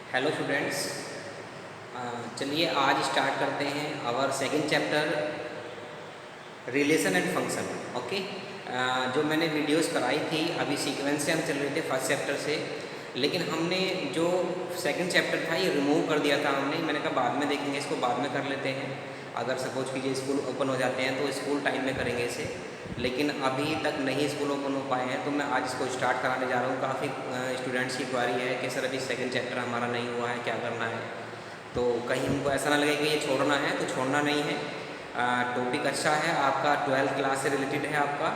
Hello students, चलिए आज start करते हैं our second chapter relation and function. Okay, जो मैंने वीडियोस कराई थी अभी सीक्वेंस से हम चल रहे थे फर्स्ट चैप्टर से, लेकिन हमने जो सेकंड चैप्टर था ये रिमूव कर दिया था हमने। मैंने कहा बाद में देखेंगे, इसको बाद में कर लेते हैं। अगर सपोज कीजिए स्कूल ओपन हो जाते हैं तो स्कूल टाइम में करेंगे इसे, लेकिन अभी तक नहीं स्कूल ओपन हो पाए हैं तो मैं आज इसको स्टार्ट कराने जा रहा हूँ। काफ़ी स्टूडेंट्स की क्वारी है कि सर अभी सेकंड चैप्टर हमारा नहीं हुआ है, क्या करना है। तो कहीं उनको ऐसा ना लगे कि ये छोड़ना है, तो छोड़ना नहीं है। टॉपिक अच्छा है आपका, 12th क्लास से रिलेटेड है आपका।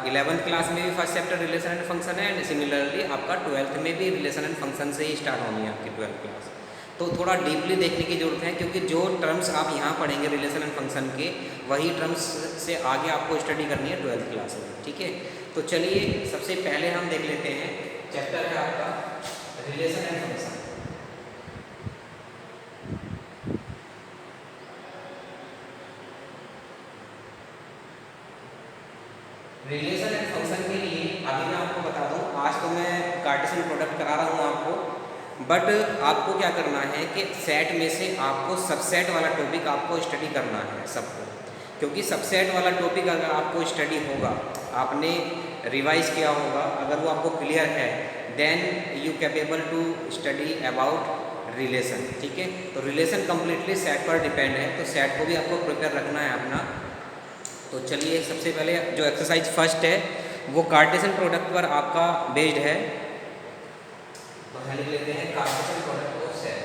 11th क्लास में भी first chapter relation and function है, एंड सिमिलरली आपका 12th में भी रिलेशन एंड फंक्शन से ही स्टार्ट होनी है आपकी 12th क्लास। तो थोड़ा डीपली देखने की ज़रूरत है, क्योंकि जो टर्म्स आप यहाँ पढ़ेंगे रिलेशन एंड फंक्शन के, वही टर्म्स से आगे आपको स्टडी करनी है 12th क्लास में। ठीक है, तो चलिए सबसे पहले हम देख लेते हैं चैप्टर है आपका relation and function. Relation and function के लिए अभी मैं आपको बता दूं, आज तो मैं कार्टेशियन प्रोडक्ट करा रहा हूं आपको, बट आपको क्या करना है कि सेट में से आपको सबसेट वाला टॉपिक आपको स्टडी करना है सबको। क्योंकि सबसेट वाला टॉपिक अगर आपको स्टडी होगा, आपने रिवाइज किया होगा, अगर वो आपको क्लियर है, then you capable to study about relation. ठीक है, तो रिलेशन कंप्लीटली सेट पर डिपेंड है, तो सेट को भी आपको प्रिपेयर रखना है अपना। तो चलिए सबसे पहले जो एक्सरसाइज फर्स्ट है वो कार्टेशियन प्रोडक्ट पर आपका बेस्ड है, तो हम लिख लेते हैं कार्टेशियन प्रोडक्ट ऑफ सेट।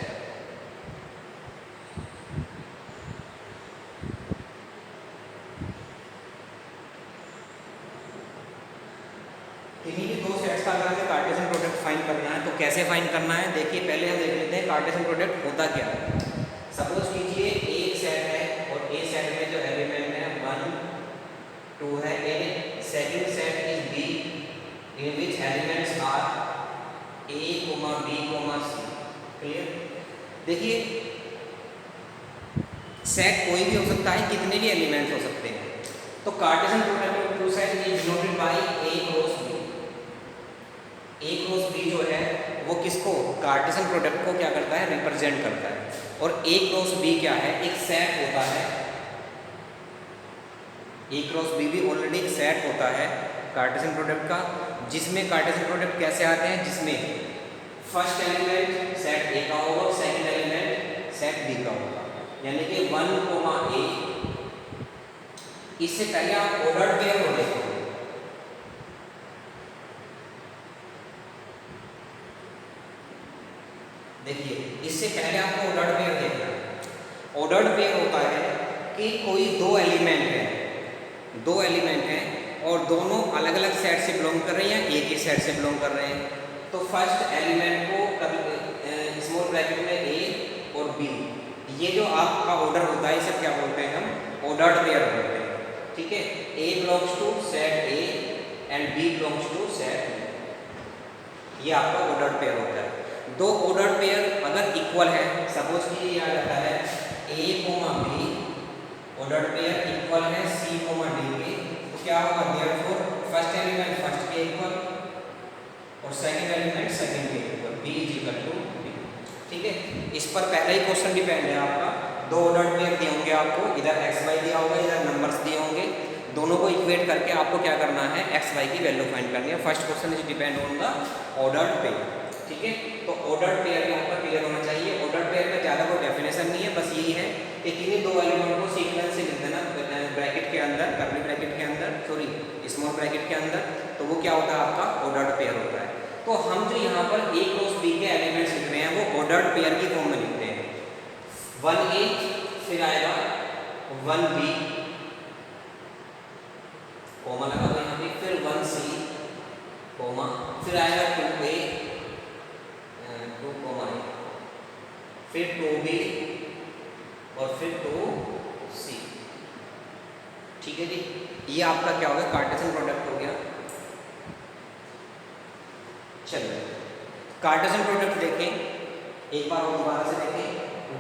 किन्हीं भी दो सेट्स का अगर हमें कार्टेशियन प्रोडक्ट फाइंड करना है तो कैसे फाइंड करना है, देखिए पहले हम देख लेते हैं कार्टेशियन प्रोडक्ट होता क्या है। सपोज कीजिए एक सेट है और ए सेट में जो एलिमेंट है 1 2 है, a second set is B in which elements are A comma B comma C. Clear? देखिए सेट कोई भी हो सकता है, कितने भी एलिमेंट्स हो सकते हैं। तो Cartesian product of two set is denoted by A cross B. A cross B जो है वो किसको, कार्टेशियन प्रोडक्ट को क्या करता है, रिप्रेजेंट करता है। और ए क्रॉस बी क्या है, एक सेट होता है। ए क्रॉस बी भी ऑलरेडी एक सेट होता है कार्टेशियन प्रोडक्ट का, जिसमें कार्टेशियन प्रोडक्ट कैसे आते हैं, जिसमें फर्स्ट एलिमेंट सेट ए का होगा, सेकंड एलिमेंट सेट बी का होगा। यानी कि 1 कोमा ए, इससे पहले आप ऑर्डर पेयर हो देखो। देखिए इससे पहले आपको ऑर्डर्ड पेयर देखना है। ऑर्डर्ड पेयर होता है कि कोई दो एलिमेंट है और दोनों अलग अलग सेट से बिलोंग कर रहे हैं, एक ही सेट से बिलोंग कर रहे हैं। तो फर्स्ट एलिमेंट को कभी स्मॉल ब्रैकेट में ए और बी, ये जो आपका ऑर्डर होता है इसे क्या बोलते हैं, हम ऑर्डर्ड पेयर बोलते हैं। ठीक है, A belongs to set A and B belongs to set B, ये आपका ऑर्डर्ड पेयर होता है। दो ऑर्डर्ड पेयर अगर इक्वल है, सपोज कि ये आ जाता है A comma B, ordered pair equal है सी कोमा डी के, तो क्या होगा, देयरफॉर फर्स्ट एलिमेंट फर्स्ट के इक्वल और सेकंड एलिमेंट सेकंड के equal, B is equal to B. ठीक है, इस पर पहला ही क्वेश्चन डिपेंड है आपका। दो ऑर्डर्ड पेयर दिए होंगे आपको, इधर एक्स वाई दिया होगा, इधर नंबर्स दिए होंगे, दोनों को इक्वेट करके आपको क्या करना है, एक्स वाई की वैल्यू फाइंड करनी है। First question is depend on the ordered pair. ठीक है, तो ऑर्डर्ड पेयर यहाँ पर क्लियर होना चाहिए। ऑर्डर्ड पेयर में ज़्यादा कोई डेफिनेशन नहीं है, बस यही है कि किन्हीं दो एलिमेंट को सीक्वेंस से लिख देना ब्रैकेट के अंदर, कर्ली ब्रैकेट के अंदर, सॉरी स्मॉल ब्रैकेट के अंदर, तो वो क्या होता है, आपका ऑर्डर्ड पेयर होता है। तो हम जो यहाँ पर ए क्रॉस बी के एलिमेंट्स लिख रहे हैं वो ऑर्डर्ड पेयर की फॉर्म में लिखते हैं। 1 ए, फिर आएगा 1 बी, कोमा लगा हुआ यहाँ पे, फिर 1 सी कोमा, फिर आएगा 2 ए 2 कोमा ए, फिर 2 बी और फिर 2 सी। ठीक है जी, ये आपका क्या हो गया, कार्टेशियन प्रोडक्ट हो गया। चलिए कार्टेशियन प्रोडक्ट देखें एक बार और दोबारा से देखें।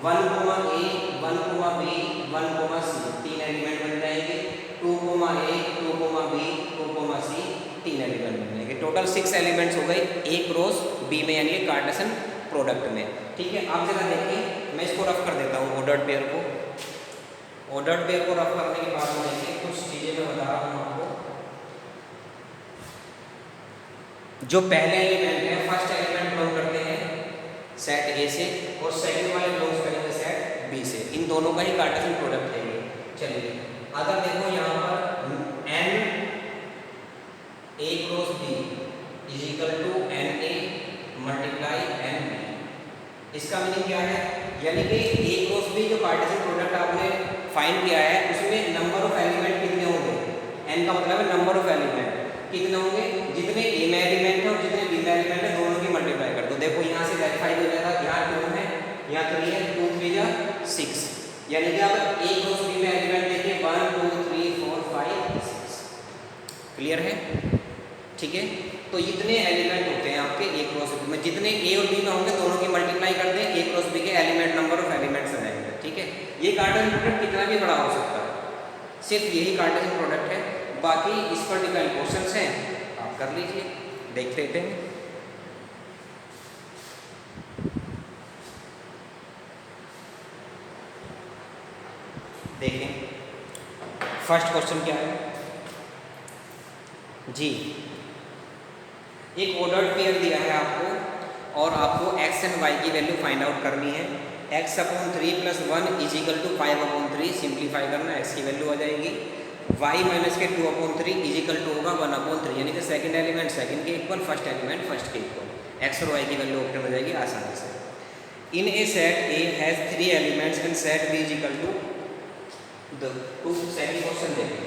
1 कोमा ए 1 कोमा बी 1 कोमा सी, तीन एलिमेंट बन जाएंगे। 2 कोमा ए 2 कोमा बी 2 कोमा सी, तीन एलिमेंट बन जाएंगे। टोटल 6 एलिमेंट्स हो गए ए क्रॉस बी में, यानी कार्टेशियन प्रोडक्ट में। ठीक है, आप जरा देखिए, मैं इसको रफ कर देता हूँ ऑर्डर्ड पेयर को। ऑर्डर्ड पेयर को रफ करने के बाद में देखिए कुछ चीज़ें मैं बता रहा हूँ आपको। जो पहले एलिमेंट है, फर्स्ट एलिमेंट बिलोंग करते हैं सेट ए से, और सेकंड वाले बिलोंग करेंगे सेट बी से। इन दोनों का ही कार्टेशियन प्रोडक्ट है ये। चलिए, अगर देखो यहाँ पर n A cross B is equal to n A multiply n B, इसका मीनिंग क्या है? यानी कि ए क्रॉस बी जो कार्टेशियन प्रोडक्ट आपने फाइंड किया है उसमें नंबर ऑफ एलिमेंट कितने होंगे? एन का मतलब है नंबर ऑफ एलिमेंट कितने होंगे? जितने ए में एलिमेंट है और जितने बी में एलिमेंट है दोनों की मल्टीप्लाई कर दो। देखो यहाँ से वेरीफाई हो जाएगा, यहाँ 2 है, यहाँ 3 है, 2 3 जा 6, यानी कि आप ए क्रॉस बी में एलिमेंट देखिए 1 2 3 4 5 6। क्लियर है? ठीक है, तो इतने एलिमेंट होते हैं आपके ए क्रॉस बी में। जितने ए और बी में होंगे दोनों की मल्टीप्लाई कर दें, ए क्रॉस बी के एलिमेंट नंबर ऑफ एलिमेंट्स आ जाएंगे। ठीक है, ये कार्टेशियन प्रोडक्ट कितना भी बड़ा हो सकता है, सिर्फ यही कार्टेशियन प्रोडक्ट है। बाकी इस पर डिपेंड क्वेश्चंस हैं, आप कर लीजिए, देख लेते हैं। देखें फर्स्ट क्वेश्चन क्या है जी। एक ऑर्डर्ड पेयर दिया है आपको और आपको x एंड y की वैल्यू फाइंड आउट करनी है। x upon 3 plus 1 is equal to 5 upon 3, simplify करना, x की वैल्यू आ जाएगी। y माइनस के 2 अपॉन 3 इज इक्वल टू होगा 1 अपॉन 3, यानी कि सेकंड एलिमेंट सेकंड के इक्वल, फर्स्ट एलिमेंट फर्स्ट के इक्वल। x और y की वैल्यू ऑप्टेन हो जाएगी आसानी से। In a set A has 3 elements and set B is equal to the two. Second question देखिए,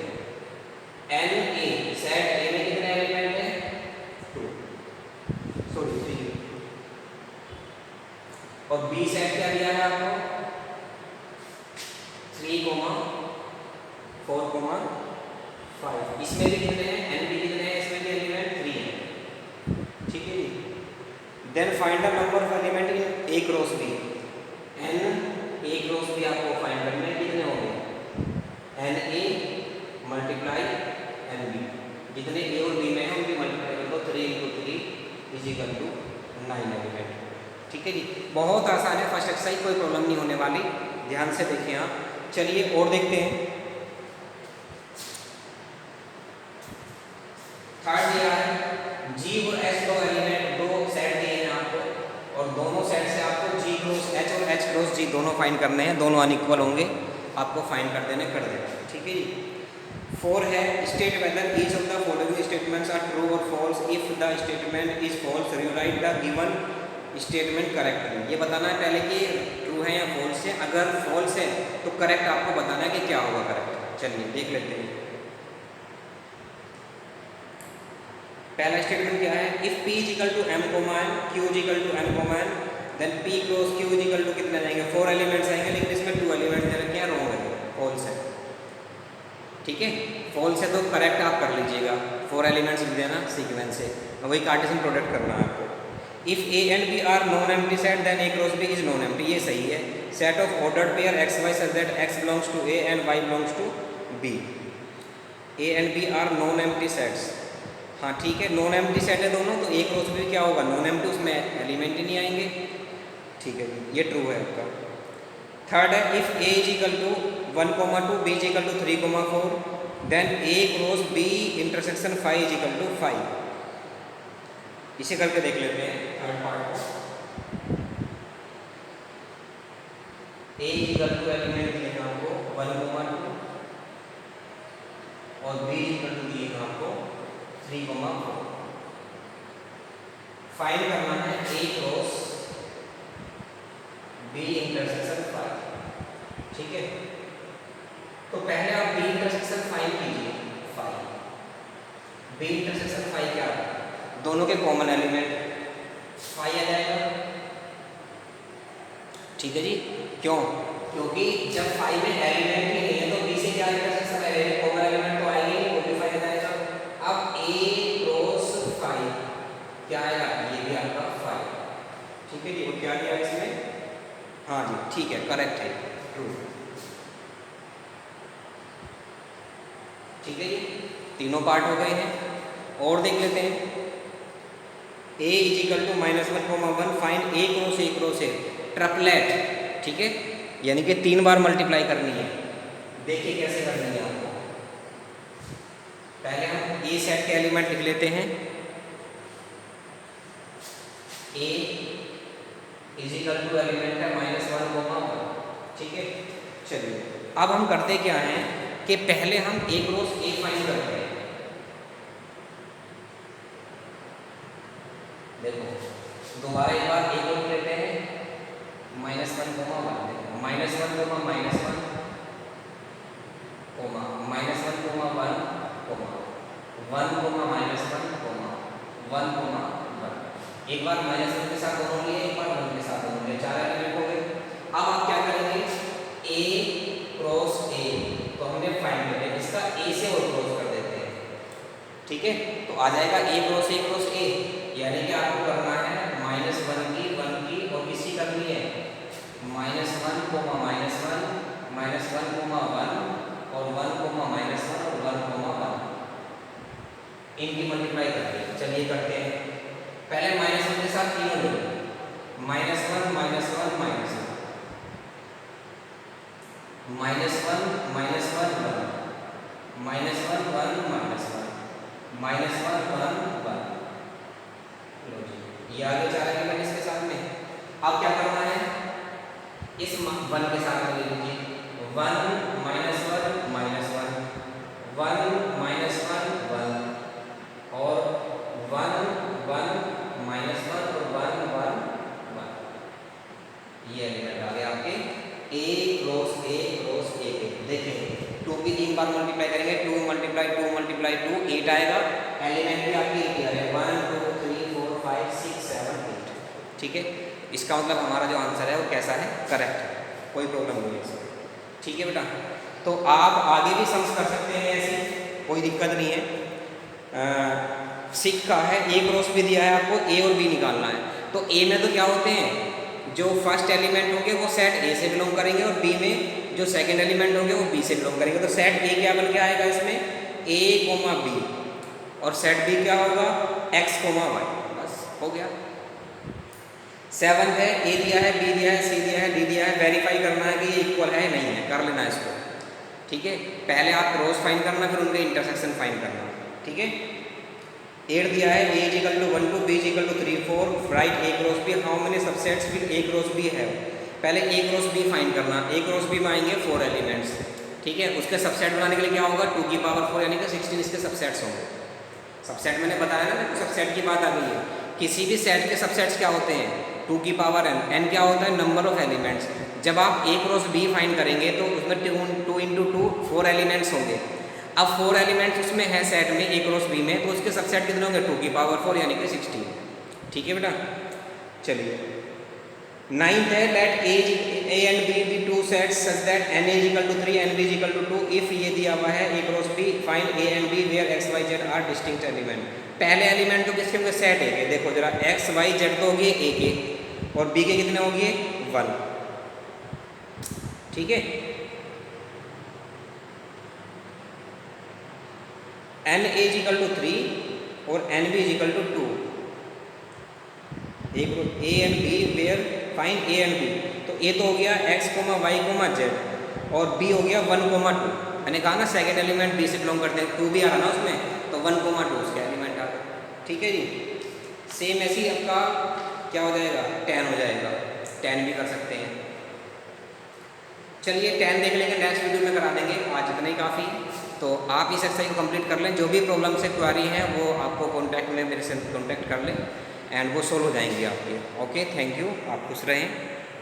एन ए सेट ए में कितने एलिमेंट हैं? 2 सॉरी 3, और बी सेट क्या दिया है आपको? 3, 4, 5। इसमें भी कितने हैं? एन बी कितने हैं? इसमें भी एलिमेंट 3 है। ठीक है जी। Then find the number of element in A cross B. N A cross B आपको फाइंड करना है, कितने होंगे? N A multiply n B, जितने ए और बी में है उनकी मल्टीप्लाई कर दो, 3 × 3 इज इक्वल टू 9 एलिमेंट। ठीक है जी, बहुत आसान है फर्स्ट एक्सरसाइज, कोई प्रॉब्लम नहीं होने वाली, ध्यान से देखिए आप। चलिए और देखते हैं। थर्ड दिया है जी और एच दो एलिमेंट, दो सेट दिए हैं आपको, और दोनों सेट से आपको जी क्रॉस एच और एच क्रॉस जी दोनों फाइंड करने हैं, दोनों अनइक्वल होंगे, आपको फाइंड कर देने कर देना। ठीक है जी। 4 है state whether each of the following statements are true और false. If the statement is false rewrite the given statement correctly. ये बताना है पहले कि ट्रू है या फॉल्स है। अगर फॉल्स है तो करेक्ट आपको बताना है कि क्या होगा करेक्ट। चलिए देख लेते हैं। पहला स्टेटमेंट क्या है? If p is equal to m comma n, q is equal to n comma n, then p cross q is equal to कितने जाएंगे? 4 एलिमेंट्स आएंगे, लेकिन इसमें 2 एलिमेंट्स दे रखे हैं, रॉन्ग है, फॉल्स है। ठीक है, फॉल्स है तो करेक्ट आप कर लीजिएगा, 4 एलिमेंट्स लिख देना सीक्वेंस से, वही कार्टेशियन प्रोडक्ट करना है आपको। If a and b are non empty set then a cross b is non empty, ये सही है। Set of ordered pair x y such that x belongs to a and y belongs to b। a and b are non empty sets, हाँ ठीक है, non empty set है दोनों, तो ए cross B क्या होगा? नॉन एम्प्टी, उसमें element ही नहीं आएंगे। ठीक है, ये ट्रू है आपका। थर्ड है if A is equal to 1,2, B is equal to 3,4, then A cross B intersection 5 is equal to 5। इसे करके देख लेते हैं थर्ड पार्ट को। A is equal to element दिए हैं आपको 1,2 और बी इज इक्वल टू दिए हैं आपको 3,4। फाइंड करना है ए क्रॉस बी इंटरसेक्शन 5। ठीक है, तो पहले आप बी इंटरसेक्शन 5 कीजिए। 5 बी इंटरसेक्शन 5 क्या है? दोनों के कॉमन एलिमेंट 5 आ जाएगा। ठीक है जी, क्यों? क्योंकि जब 5 में एलिमेंट ही नहीं है तो बी से क्या इंटरसेक्शन है? कॉमन एलिमेंट तो आएंगे नहीं, मॉडिफाई आ जाएगा। अब ए क्रॉस 5 क्या आएगा? ये भी आपका 5। ठीक है जी, और क्या दिया इसमें? हाँ जी ठीक है, करेक्ट है, ट्रू। ठीक है जी, तीनों पार्ट हो गए हैं। और देख लेते हैं। a is equal to -1,1 find a cross a cross A, triplet, ठीक है, यानी कि 3 बार मल्टीप्लाई करनी है। देखिए कैसे करनी है आपको। पहले हम ए सेट के एलिमेंट लिख लेते हैं। ए इज इक्वल टू एलिमेंट है -1, ठीक है। चलिए अब हम करते क्या हैं कि पहले हम ए क्रॉस ए फाइंड करते हैं। देखो दोबारा एक बार ए क्रॉस लेते हैं, -1, -1, -1, -1, एक बार -1 के साथ दोनों लिए, एक बार 1 के साथ दोनों लिए, 4 एलिमेंट हो गए। अब आप क्या करेंगे, ए क्रॉस ए तो हमने फाइंड कर लिया, इसका ए से और क्रॉस कर देते हैं, ठीक है। तो आ जाएगा ए क्रॉस ए, यानी कि आपको करना है -1 की और किसी करनी है -1, -1, -1, और 1, -1 और 1, इनकी मल्टीप्लाई करते हैं। चलिए करते हैं। पहले -1 के साथ तीनों जोड़ो, -1, -1, -1, -1, -1, ये आगे जा रहे हैं इसके साथ में। अब क्या करना है, इस 1 के साथ में ले लीजिए, 1, -1, -1, 1, और 1, 1, -1 और 1, 1, 1, ये एलिमेंट आ गए आपके ए क्रॉस ए के। देखिए 2 की 3 बार मल्टीप्लाई करेंगे, 2 × 2 8 आएगा। एलिमेंट भी आपके 8 आ रहे हैं, 1, 2, 3, 4, 5, 6, 7, 8, ठीक है। इसका मतलब हमारा जो आंसर है वो कैसा है, करेक्ट है, कोई प्रॉब्लम नहीं है इसमें, ठीक है बेटा। तो आप आगे भी सम्स कर सकते हैं ऐसे, कोई दिक्कत नहीं है। सिक्का है, ए क्रॉस भी दिया है आपको, ए और बी निकालना है। तो ए में तो क्या होते हैं, जो फर्स्ट एलिमेंट होंगे वो सेट ए से बिलोंग करेंगे, और बी में जो सेकंड एलिमेंट होंगे वो बी से बिलोंग करेंगे। तो सेट ए क्या बन के आएगा इसमें, ए, बी, और सेट बी क्या होगा, x, y, बस हो गया। 7 है, ए दिया है, बी दिया है, सी दिया है, डी दिया है, वेरीफाई करना है कि ये इक्वल है नहीं है, कर लेना इसको, ठीक है। पहले आप क्रॉस फाइंड करना, फिर उनके इंटरसेक्शन फाइंड करना, ठीक है। 8 दिया है, a = 1, 2, b = 3, 4, right A cross B, how many subsets will A cross B है। पहले ए क्रॉस बी फाइंड करना, ए क्रॉस बी में आएंगे 4 एलिमेंट्स, ठीक है। उसके सबसेट बनाने के लिए क्या होगा, 2 की पावर 4 यानी कि 16 इसके सबसेट्स होंगे। सबसेट मैंने बताया ना, सबसेट की बात आ गई है। किसी भी सेट के सबसेट्स क्या होते हैं, 2 की पावर n, n क्या होता है, नंबर ऑफ एलिमेंट्स। जब आप ए क्रॉस बी फाइंड करेंगे तो उसमें 2 × 2 4 एलिमेंट्स होंगे। अब 4 एलिमेंट्स उसमें है सेट में, ए क्रॉस बी में, तो उसके सबसेट कितने होंगे, 2 की पावर 4 यानी कि 16, ठीक है बेटा। चलिए 9th है, let A and B be 2 sets such that n = 3 n b = 2 if ये दिया हुआ है A cross B, find A and B where x, y, z are distinct element. पहले एलिमेंट तो किसके होंगे, सेट ए के। देखो जरा x, y, z तो होगी ए के, और बी के कितने होंगे, 1, ठीक है। n = 3 और n b = 2, A and B where find A and B. तो ए तो हो गया x, y, z, और b हो गया 1, 2। मैंने कहा ना सेकंड एलिमेंट बी से बिलोंग करते हैं, 2 भी आ रहा ना उसमें, तो 1, 2 उसके एलिमेंट आ गए, ठीक है जी। सेम ऐसे ही आपका क्या हो जाएगा, 10 हो जाएगा, 10 भी कर सकते हैं। चलिए 10 देख लेंगे, नेक्स्ट वीडियो में करा देंगे, आज इतना ही काफ़ी। तो आप इस एक्सरसाइज को कंप्लीट कर लें, जो भी प्रॉब्लम से क्वेरी है वो आपको कॉन्टैक्ट में मेरे से कॉन्टैक्ट कर लें, एंड वो सोल्व हो जाएंगे आपके। ओके, थैंक यू, आप खुश रहें।